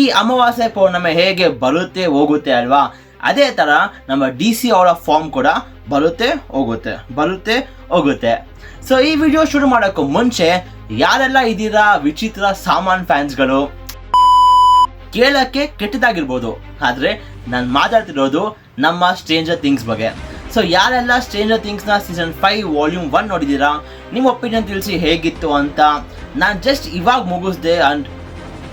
ಈ ಅಮಾವಾಸ್ಯೆ ಪೌರ್ಣಮಿ ಹೇಗೆ ಬರುತ್ತೆ ಹೋಗುತ್ತೆ ಅಲ್ವಾ, ಅದೇ ಥರ ನಮ್ಮ DC ಅವರ ಫಾರ್ಮ್ ಕೂಡ ಬರುತ್ತೆ ಹೋಗುತ್ತೆ. ಸೊ ಈ ವಿಡಿಯೋ ಶುರು ಮಾಡೋಕ್ಕೂ ಮುಂಚೆ ಯಾರೆಲ್ಲ ಇದ್ದೀರಾ ವಿಚಿತ್ರ ಸಾಮಾನ್ ಫ್ಯಾನ್ಸ್ಗಳು, ಕೇಳಕ್ಕೆ ಕೆಟ್ಟದಾಗಿರ್ಬೋದು, ಆದರೆ ನಾನು ಮಾತಾಡ್ತಿರೋದು ನಮ್ಮ ಸ್ಟ್ರೇಂಜರ್ ಥಿಂಗ್ಸ್ ಬಗ್ಗೆ. ಸೊ ಯಾರೆಲ್ಲ ಸ್ಟ್ರೇಂಜರ್ ಥಿಂಗ್ಸ್ನ ಸೀಸನ್ 5 ವಾಲ್ಯೂಮ್ 1 ನೋಡಿದ್ದೀರಾ, ನಿಮ್ಮ ಒಪಿನಿಯನ್ ತಿಳಿಸಿ ಹೇಗಿತ್ತು ಅಂತ. ನಾನು ಜಸ್ಟ್ ಇವಾಗ ಮುಗಿಸ್ದೆ ಆ್ಯಂಡ್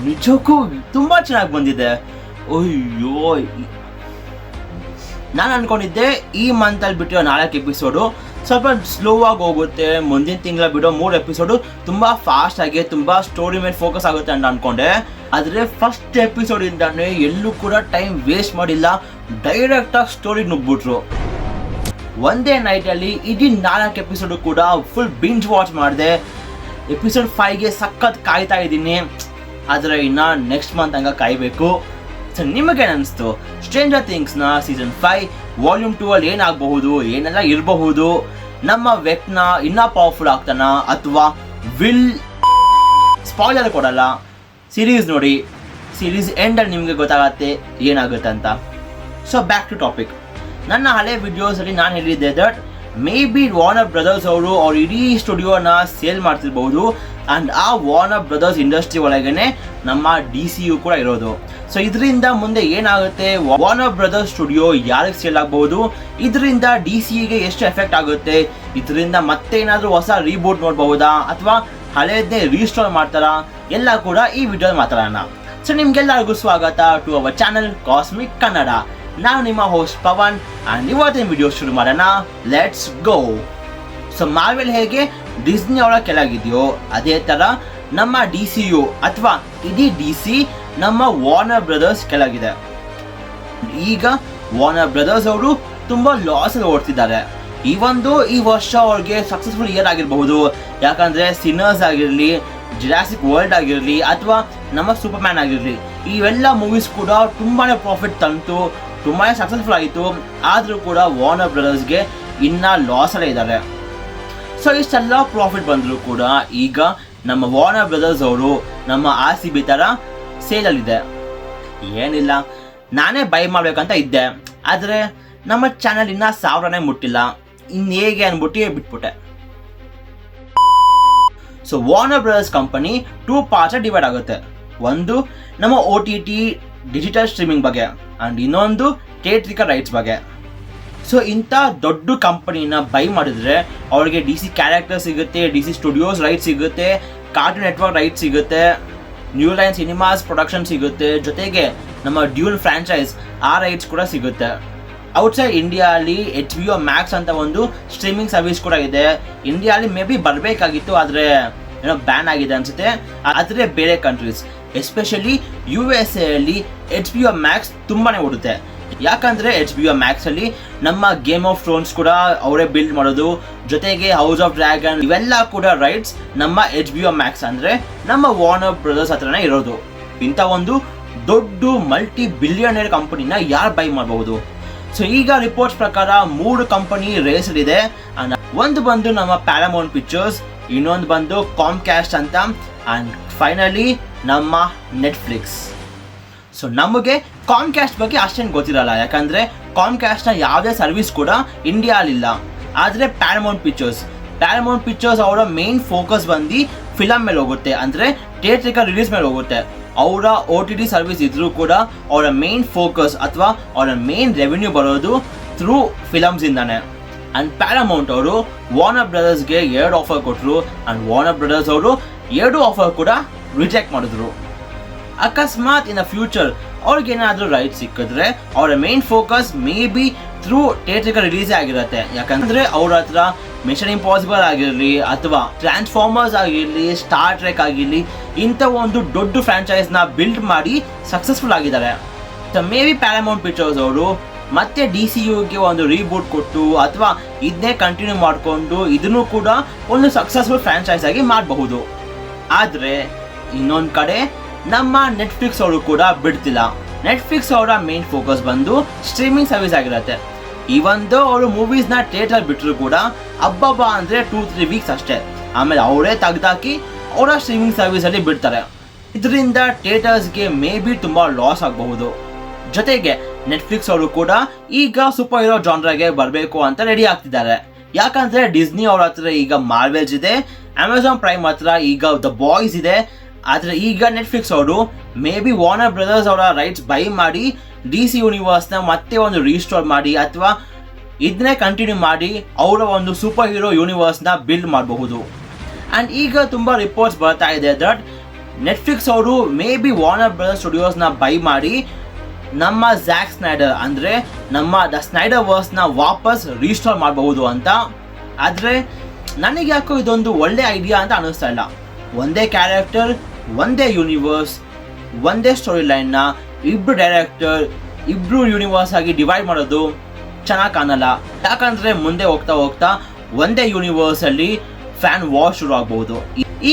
ನಿಜಕ್ಕೂ ತುಂಬ ಚೆನ್ನಾಗಿ ಬಂದಿದೆ. ಅಯ್ಯೋ, ನಾನು ಅಂದ್ಕೊಂಡಿದ್ದೆ ಈ ಮಂತಲ್ಲಿ ಬಿಟ್ಟಿರೋ 4 ಎಪಿಸೋಡು ಸ್ವಲ್ಪ ಸ್ಲೋ ಆಗಿ ಹೋಗುತ್ತೆ, ಮುಂದಿನ ತಿಂಗಳ ಬಿಡೋ 3 ಎಪಿಸೋಡು ತುಂಬ ಫಾಸ್ಟ್ ಆಗಿ ತುಂಬ ಸ್ಟೋರಿ ಮೇಲೆ ಫೋಕಸ್ ಆಗುತ್ತೆ ಅಂತ ಅಂದ್ಕೊಂಡೆ. ಆದರೆ ಫಸ್ಟ್ ಎಪಿಸೋಡಿಂದಾನೇ ಎಲ್ಲೂ ಕೂಡ ಟೈಮ್ ವೇಸ್ಟ್ ಮಾಡಿಲ್ಲ, ಡೈರೆಕ್ಟಾಗಿ ಸ್ಟೋರಿ ನುಗ್ಬಿಟ್ರು. ಒಂದೇ ನೈಟಲ್ಲಿ ಇಡೀ 4 ಎಪಿಸೋಡು ಕೂಡ ಫುಲ್ ಬಿಂಜ್ ವಾಚ್ ಮಾಡಿದೆ. ಎಪಿಸೋಡ್ 5ಗೆ ಸಖತ್ ಕಾಯ್ತಾ ಇದ್ದೀನಿ, ಆದರೆ ಇನ್ನು ನೆಕ್ಸ್ಟ್ ಮಂತ್ ಹಂಗೆ ಕಾಯಬೇಕು. ಸೊ ನಿಮಗೇನು ಅನಿಸ್ತು ಸ್ಟ್ರೇಂಜರ್ ಥಿಂಗ್ಸ್ನ ಸೀಸನ್ 5 ವಾಲ್ಯೂಮ್ 2 ಅಲ್ಲಿ ಏನಾಗಬಹುದು, ಏನೆಲ್ಲ ಇರಬಹುದು, ನಮ್ಮ ವೆಕ್ನ ಇನ್ನೂ ಪವರ್ಫುಲ್ ಆಗ್ತಾನ ಅಥವಾ ವಿಲ್? ಸ್ಪಾಯ್ಲರ್ ಕೊಡಲ್ಲ, ಸೀರೀಸ್ ನೋಡಿ, ಸೀರೀಸ್ ಎಂಡಲ್ಲಿ ನಿಮಗೆ ಗೊತ್ತಾಗತ್ತೆ ಏನಾಗುತ್ತೆ ಅಂತ. So back to topic. ನನ್ನ ಹಳೆ ವಿಡಿಯೋಸಲ್ಲಿ ನಾನು ಹೇಳಿದ್ದೆ that may B Warner Brothers ಅವರು ಅವ್ರ ಇಡೀ ಸ್ಟುಡಿಯೋನ ಸೇಲ್ ಮಾಡ್ತಿರ್ಬಹುದು ಆ್ಯಂಡ್ ಆ ವಾರ್ನರ್ ಬ್ರದರ್ಸ್ ಇಂಡಸ್ಟ್ರಿ ಒಳಗೇನೆ ನಮ್ಮ DCU ಕೂಡ ಇರೋದು. ಸೊ ಇದರಿಂದ ಮುಂದೆ ಏನಾಗುತ್ತೆ, ವಾರ್ನರ್ ಬ್ರದರ್ಸ್ ಸ್ಟುಡಿಯೋ ಯಾರಿಗೆ ಸೇಲ್ ಆಗಬಹುದು, ಇದರಿಂದ DCಗೆ ಎಷ್ಟು ಎಫೆಕ್ಟ್ ಆಗುತ್ತೆ, ಇದರಿಂದ ಮತ್ತೆ ಏನಾದರೂ ಹೊಸ ರೀಬೂಟ್ ನೋಡಬಹುದಾ ಅಥವಾ ಹಳೇದನ್ನೇ ರೀಸ್ಟೋರ್ ಮಾಡ್ತಾರಾ, ಎಲ್ಲ ಕೂಡ ಈ ವಿಡಿಯೋ ಮಾತಾಡೋಣ. ಸೊ ನಿಮ್ಗೆಲ್ಲರಿಗೂ ಸ್ವಾಗತ to our channel Cosmic Kannada. ನಾನು ನಿಮ್ಮ ಹೋಸ್ಟ್ ಪವನ್ ಆ್ಯಂಡ್ ಇವತ್ತಿನ ವಿಡಿಯೋ ಶುರು ಮಾಡೋಣ. Let's go. ಸೊ ಮಾರ್ವೆಲ್ ಹೇಗೆ ಡಿಸ್ನಿ ಅವರ ಕೆಳಗಿದೆಯೋ ಅದೇ ಥರ ನಮ್ಮ DCU ಅಥವಾ ಇಡೀ DC ನಮ್ಮ ವಾರ್ನರ್ ಬ್ರದರ್ಸ್ ಕೆಳಗಿದೆ. ಈಗ ವಾರ್ನರ್ ಬ್ರದರ್ಸ್ ಅವರು ತುಂಬ ಲಾಸಲ್ಲಿ ಓಡ್ತಿದ್ದಾರೆ. ಈ ವರ್ಷ ಅವ್ರಿಗೆ ಸಕ್ಸಸ್ಫುಲ್ ಇಯರ್ ಆಗಿರಬಹುದು, ಯಾಕಂದರೆ ಸಿನ್ನರ್ಸ್ ಆಗಿರಲಿ, ಜುರಾಸಿಕ್ ವರ್ಲ್ಡ್ ಆಗಿರಲಿ ಅಥವಾ ನಮ್ಮ ಸೂಪರ್ಮ್ಯಾನ್ ಆಗಿರಲಿ, ಇವೆಲ್ಲ ಮೂವೀಸ್ ಕೂಡ ತುಂಬಾ ಪ್ರಾಫಿಟ್ ತಂತು, ತುಂಬಾ ಸಕ್ಸಸ್ಫುಲ್ ಆಯಿತು. ಆದರೂ ಕೂಡ ವಾರ್ನರ್ ಬ್ರದರ್ಸ್ಗೆ ಇನ್ನೂ ಲಾಸಲ್ಲೇ ಇದ್ದಾರೆ. ಸೊ ಇಷ್ಟೆಲ್ಲ ಪ್ರಾಫಿಟ್ ಬಂದರೂ ಕೂಡ ಈಗ ನಮ್ಮ ವಾರ್ನರ್ ಬ್ರದರ್ಸ್ ಅವರು ನಮ್ಮ RCB ಥರ ಸೇಲಲ್ಲಿದೆ. ಏನಿಲ್ಲ, ನಾನೇ ಬೈ ಮಾಡಬೇಕಂತ ಇದ್ದೆ, ಆದರೆ ನಮ್ಮ ಚಾನಲ್ ಇನ್ನೂ 1000ನೇ ಮುಟ್ಟಿಲ್ಲ, ಇನ್ನು ಹೇಗೆ ಅಂದ್ಬಿಟ್ಟು ಬಿಟ್ಬಿಟ್ಟೆ. So Warner Brothers company 2 parts divide ಆಗುತ್ತೆ. ಒಂದು ನಮ್ಮ OTT ಡಿಜಿಟಲ್ ಸ್ಟ್ರೀಮಿಂಗ್ ಬಗ್ಗೆ ಆ್ಯಂಡ್ ಇನ್ನೊಂದು ಥಿಯೇಟ್ರಿಕಲ್ ರೈಟ್ಸ್ ಬಗ್ಗೆ. ಸೊ ಇಂಥ ದೊಡ್ಡ ಕಂಪನಿನ ಬೈ ಮಾಡಿದ್ರೆ ಅವ್ರಿಗೆ DC ಕ್ಯಾರೆಕ್ಟರ್ ಸಿಗುತ್ತೆ, DC ಸ್ಟುಡಿಯೋಸ್ ರೈಟ್ ಸಿಗುತ್ತೆ, ಕಾರ್ಟೂನ್ ನೆಟ್ವರ್ಕ್ ರೈಟ್ ಸಿಗುತ್ತೆ, ನ್ಯೂ ಲೈನ್ ಸಿನಿಮಾಸ್ ಪ್ರೊಡಕ್ಷನ್ ಸಿಗುತ್ತೆ, ಜೊತೆಗೆ ನಮ್ಮ ಡ್ಯೂನ್ ಫ್ರಾಂಚೈಸ್ ಆ ರೈಟ್ಸ್ ಕೂಡ ಸಿಗುತ್ತೆ. ಔಟ್ಸೈಡ್ ಇಂಡಿಯಾಲಿ HBO Max ಅಂತ ಒಂದು ಸ್ಟ್ರೀಮಿಂಗ್ ಸರ್ವಿಸ್ ಕೂಡ ಇದೆ. ಇಂಡಿಯಾಲಿ ಮೇ ಬಿ ಬರಬೇಕಾಗಿತ್ತು, ಆದರೆ ಏನೋ ಬ್ಯಾನ್ ಆಗಿದೆ ಅನಿಸುತ್ತೆ. ಆದರೆ ಬೇರೆ ಕಂಟ್ರೀಸ್ ಎಸ್ಪೆಷಲಿ USA ಅಲ್ಲಿ HBO Max ತುಂಬಾ ಓಡುತ್ತೆ. ಯಾಕಂದರೆ HBO Max ಅಲ್ಲಿ ನಮ್ಮ ಗೇಮ್ ಆಫ್ ಥ್ರೋನ್ಸ್ ಕೂಡ ಅವರೇ ಬಿಲ್ಡ್ ಮಾಡೋದು, ಜೊತೆಗೆ ಹೌಸ್ ಆಫ್ ಡ್ರ್ಯಾಗನ್ ಇವೆಲ್ಲ ಕೂಡ ರೈಟ್ಸ್ ನಮ್ಮ HBO Max ಅಂದರೆ ನಮ್ಮ ವಾರ್ನರ್ ಬ್ರದರ್ಸ್ ಹತ್ರನೇ ಇರೋದು. ಇಂಥ ಒಂದು ದೊಡ್ಡ ಮಲ್ಟಿ ಬಿಲಿಯನೇರ್ ಕಂಪನಿನ ಯಾರು ಬೈ ಮಾಡಬಹುದು? ಸೊ ಈಗ ರಿಪೋರ್ಟ್ಸ್ ಪ್ರಕಾರ 3 ಕಂಪನಿ ರೇಸಲ್ಲಿದೆ. ಒಂದು ಬಂದು ನಮ್ಮ ಪ್ಯಾರಾಮೌಂಟ್ ಪಿಕ್ಚರ್ಸ್, ಇನ್ನೊಂದು ಬಂದು ಕಾಮ್ಕ್ಯಾಸ್ಟ್ ಅಂತ, ಆ್ಯಂಡ್ ಫೈನಲಿ ನಮ್ಮ ನೆಟ್ಫ್ಲಿಕ್ಸ್. ಸೊ ನಮಗೆ ಕಾಮ್ಕ್ಯಾಸ್ಟ್ ಬಗ್ಗೆ ಅಷ್ಟೇನು ಗೊತ್ತಿರಲ್ಲ, ಯಾಕಂದರೆ ಕಾಮ್ಕ್ಯಾಸ್ಟ್ನ ಯಾವುದೇ ಸರ್ವಿಸ್ ಕೂಡ ಇಂಡಿಯಾಲಿಲ್ಲ. ಆದರೆ ಪ್ಯಾರಾಮೌಂಟ್ ಪಿಕ್ಚರ್ಸ್ ಅವರ ಮೇನ್ ಫೋಕಸ್ ಬಂದು ಫಿಲಮ್ ಮೇಲೆ ಹೋಗುತ್ತೆ, ಅಂದರೆ ಥಿಯೇಟ್ರಿಕಲ್ ರಿಲೀಸ್ ಮೇಲೆ ಹೋಗುತ್ತೆ. ಅವರ OTT ಸರ್ವಿಸ್ ಇದ್ರೂ ಕೂಡ ಅವರ ಮೇನ್ ಫೋಕಸ್ ಅಥವಾ ಅವರ ಮೇನ್ ರೆವೆನ್ಯೂ ಬರೋದು ಥ್ರೂ ಫಿಲಮ್ಸಿಂದಾನೆ. ಆ್ಯಂಡ್ ಪ್ಯಾರಾಮೌಂಟ್ ಅವರು ವಾರ್ನರ್ ಬ್ರದರ್ಸ್ಗೆ 2 ಆಫರ್ ಕೊಟ್ಟರು, ಆ್ಯಂಡ್ ವಾರ್ನರ್ ಬ್ರದರ್ಸ್ ಅವರು 2 ಆಫರ್ ಕೂಡ ರಿಜೆಕ್ಟ್ ಮಾಡಿದ್ರು. ಅಕಸ್ಮಾತ್ ಇನ್ ದ ಫ್ಯೂಚರ್ ಅವ್ರಿಗೇನಾದರೂ ರೈಟ್ ಸಿಕ್ಕಿದ್ರೆ ಅವರ main focus maybe through theatrical ರಿಲೀಸೇ ಆಗಿರುತ್ತೆ. ಯಾಕಂದರೆ ಅವ್ರ ಹತ್ರ ಮಿಷನ್ ಇಂಪಾಸಿಬಲ್ ಆಗಿರಲಿ ಅಥವಾ ಟ್ರಾನ್ಸ್ಫಾರ್ಮರ್ಸ್ ಆಗಿರಲಿ, ಸ್ಟಾರ್ ಟ್ರೆಕ್ ಆಗಿರಲಿ, ಇಂಥ ಒಂದು ದೊಡ್ಡ ಫ್ರಾಂಚೈಸ್ನ ಬಿಲ್ಡ್ ಮಾಡಿ ಸಕ್ಸಸ್ಫುಲ್ ಆಗಿದ್ದಾರೆ. So may be Paramount pictures ಅವರು ಮತ್ತೆ DCUಗೆ ಒಂದು ರೀಬೂಟ್ ಕೊಟ್ಟು ಅಥವಾ ಇದನ್ನೇ ಕಂಟಿನ್ಯೂ ಮಾಡಿಕೊಂಡು ಇದನ್ನು ಕೂಡ ಒಂದು ಸಕ್ಸಸ್ಫುಲ್ ಫ್ರಾಂಚೈಸ್ ಆಗಿ ಮಾಡಬಹುದು. ಆದರೆ ಇನ್ನೊಂದು ಕಡೆ ನಮ್ಮ ನೆಟ್ಫ್ಲಿಕ್ಸ್ ಅವರು ಕೂಡ ಬಿಡ್ತಿಲ್ಲ. ನೆಟ್ಫ್ಲಿಕ್ಸ್ ಅವರ ಮೇನ್ ಫೋಕಸ್ ಬಂದು ಸ್ಟ್ರೀಮಿಂಗ್ ಸರ್ವಿಸ್ ಆಗಿರುತ್ತೆ. ಅವರು ಮೂವೀಸ್ನ ಥಿಯೇಟರ್ ಬಿಟ್ಟರು ಕೂಡ ಹಬ್ಬ ಅಂದರೆ 2-3 ವೀಕ್ಸ್ ಅಷ್ಟೇ, ಆಮೇಲೆ ಅವರೇ ತೆಗೆದಾಕಿ ಅವರ ಸ್ಟ್ರೀಮಿಂಗ್ ಸರ್ವಿಸಲ್ಲಿ ಬಿಡ್ತಾರೆ. ಇದರಿಂದ ಥಿಯೇಟರ್ಸ್ಗೆ ಮೇ ಬಿ ತುಂಬಾ ಲಾಸ್ ಆಗಬಹುದು. ಜೊತೆಗೆ ನೆಟ್ಫ್ಲಿಕ್ಸ್ ಅವರು ಕೂಡ ಈಗ ಸೂಪರ್ ಹೀರೋ ಜಾನ್ರಾಗೆ ಬರಬೇಕು ಅಂತ ರೆಡಿ ಆಗ್ತಿದ್ದಾರೆ. ಯಾಕಂದ್ರೆ ಡಿಸ್ನಿ ಅವ್ರ ಹತ್ರ ಈಗ ಮಾರ್ವೆಲ್ಸ್ ಇದೆ, ಅಮೆಝಾನ್ ಪ್ರೈಮ್ ಹತ್ರ ಈಗ ದ ಬಾಯ್ಸ್ ಇದೆ. ಆದ್ರೆ ಈಗ ನೆಟ್ಫ್ಲಿಕ್ಸ್ ಅವರು ಮೇ ಬಿ ವಾರ್ನರ್ ಬ್ರದರ್ಸ್ ಅವರ ರೈಟ್ಸ್ ಬೈ ಮಾಡಿ DC ಯೂನಿವರ್ಸ್ನ ಮತ್ತೆ ಒಂದು ರೀಸ್ಟೋರ್ ಮಾಡಿ ಅಥವಾ ಇದನ್ನೇ ಕಂಟಿನ್ಯೂ ಮಾಡಿ ಅವರ ಒಂದು ಸೂಪರ್ ಹೀರೋ ಯೂನಿವರ್ಸ್ನ ಬಿಲ್ಡ್ ಮಾಡಬಹುದು. ಆ್ಯಂಡ್ ಈಗ ತುಂಬ ರಿಪೋರ್ಟ್ಸ್ ಬರ್ತಾ ಇದೆ ದಟ್ ನೆಟ್ಫ್ಲಿಕ್ಸ್ ಅವರು ಮೇ ಬಿ ವಾರ್ನರ್ ಬ್ರದರ್ಸ್ ಸ್ಟುಡಿಯೋಸ್ನ ಬೈ ಮಾಡಿ ನಮ್ಮ ಝ್ಯಾಕ್ ಸ್ನೈಡರ್ ಅಂದರೆ ನಮ್ಮ ದ ಸ್ನೈಡರ್ ವರ್ಸ್ನ ವಾಪಸ್ ರೀಸ್ಟೋರ್ ಮಾಡಬಹುದು ಅಂತ. ಆದರೆ ನನಗೆ ಯಾಕೋ ಇದೊಂದು ಒಳ್ಳೆ ಐಡಿಯಾ ಅಂತ ಅನ್ನಿಸ್ತಾ ಇಲ್ಲ. ಒಂದೇ ಕ್ಯಾರೆಕ್ಟರ್, ಒಂದೇ ಯೂನಿವರ್ಸ್, ಒಂದೇ ಸ್ಟೋರಿ ಲೈನ್ನ ಇಬ್ಬರು ಡೈರೆಕ್ಟರ್, ಇಬ್ಬರು ಯೂನಿವರ್ಸ್ ಆಗಿ ಡಿವೈಡ್ ಮಾಡೋದು ಚೆನ್ನಾಗಿ ಕಾಣಲ್ಲ. ಯಾಕಂದರೆ ಮುಂದೆ ಹೋಗ್ತಾ ಹೋಗ್ತಾ ಒಂದೇ ಯೂನಿವರ್ಸಲ್ಲಿ ಫ್ಯಾನ್ ವಾರ್ ಶುರು ಆಗ್ಬಹುದು.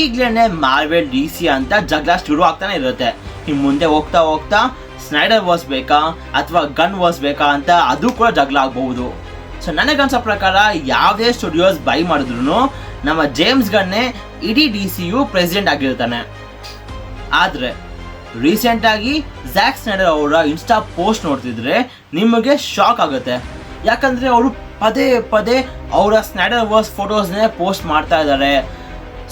ಈಗಲೇ ಮಾರ್ವೆಲ್ DC ಅಂತ ಜಗಳ ಶುರು ಆಗ್ತಾನೆ ಇರುತ್ತೆ. ಇನ್ನು ಮುಂದೆ ಹೋಗ್ತಾ ಹೋಗ್ತಾ ಸ್ನೈಡರ್ ವರ್ಸ್ ಬೇಕಾ ಅಥವಾ ಗನ್ ವರ್ಸ್ ಬೇಕಾ ಅಂತ ಅದು ಕೂಡ ಜಗಳ ಆಗಬಹುದು. ಸೊ ನನಗನ್ಸೋ ಪ್ರಕಾರ ಯಾವುದೇ ಸ್ಟುಡಿಯೋಸ್ ಬೈ ಮಾಡಿದ್ರು ನಮ್ಮ ಜೇಮ್ಸ್ ಗನ್ನೇ ಇಡೀ DCU ಪ್ರೆಸಿಡೆಂಟ್ ಆಗಿರ್ತಾನೆ. ಆದರೆ ರೀಸೆಂಟಾಗಿ ಝ್ಯಾಕ್ ಸ್ನೈಡರ್ ಅವರ ಇನ್ಸ್ಟಾ ಪೋಸ್ಟ್ ನೋಡ್ತಿದ್ರೆ ನಿಮಗೆ ಶಾಕ್ ಆಗುತ್ತೆ. ಯಾಕಂದರೆ ಅವರು ಪದೇ ಪದೇ ಅವರ ಸ್ನೈಡರ್ ವರ್ಸ್ ಫೋಟೋಸ್ನೇ ಪೋಸ್ಟ್ ಮಾಡ್ತಾ ಇದ್ದಾರೆ.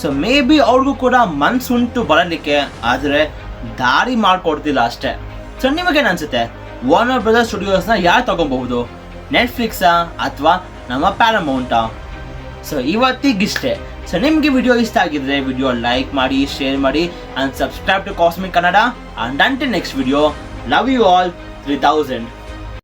ಸೊ ಮೇ ಬಿ ಅವ್ರಿಗೂ ಕೂಡ ಮನ್ಸುಂಟು ಬರಲಿಕ್ಕೆ, ಆದರೆ ದಾರಿ ಮಾಡಿಕೊಡ್ತಿಲ್ಲ ಅಷ್ಟೇ. ಸೊ ನಿಮಗೇನು ಅನಿಸುತ್ತೆ, ವಾರ್ನರ್ ಬ್ರದರ್ಸ್ ಸ್ಟುಡಿಯೋಸ್ನ ಯಾರು ತಗೊಬಹುದು? ನೆಟ್ಫ್ಲಿಕ್ಸಾ ಅಥವಾ ನಮ್ಮ ಪ್ಯಾರಮೌಂಟಾ? ಸೊ ಇವತ್ತಿಗಿಷ್ಟೇ. ಸೊ ನಿಮಗೆ ವಿಡಿಯೋ ಇಷ್ಟ ಆಗಿದ್ರೆ ವಿಡಿಯೋ ಲೈಕ್ ಮಾಡಿ, ಶೇರ್ ಮಾಡಿ and subscribe to Cosmic Kannada. And until next video, love you all 3000.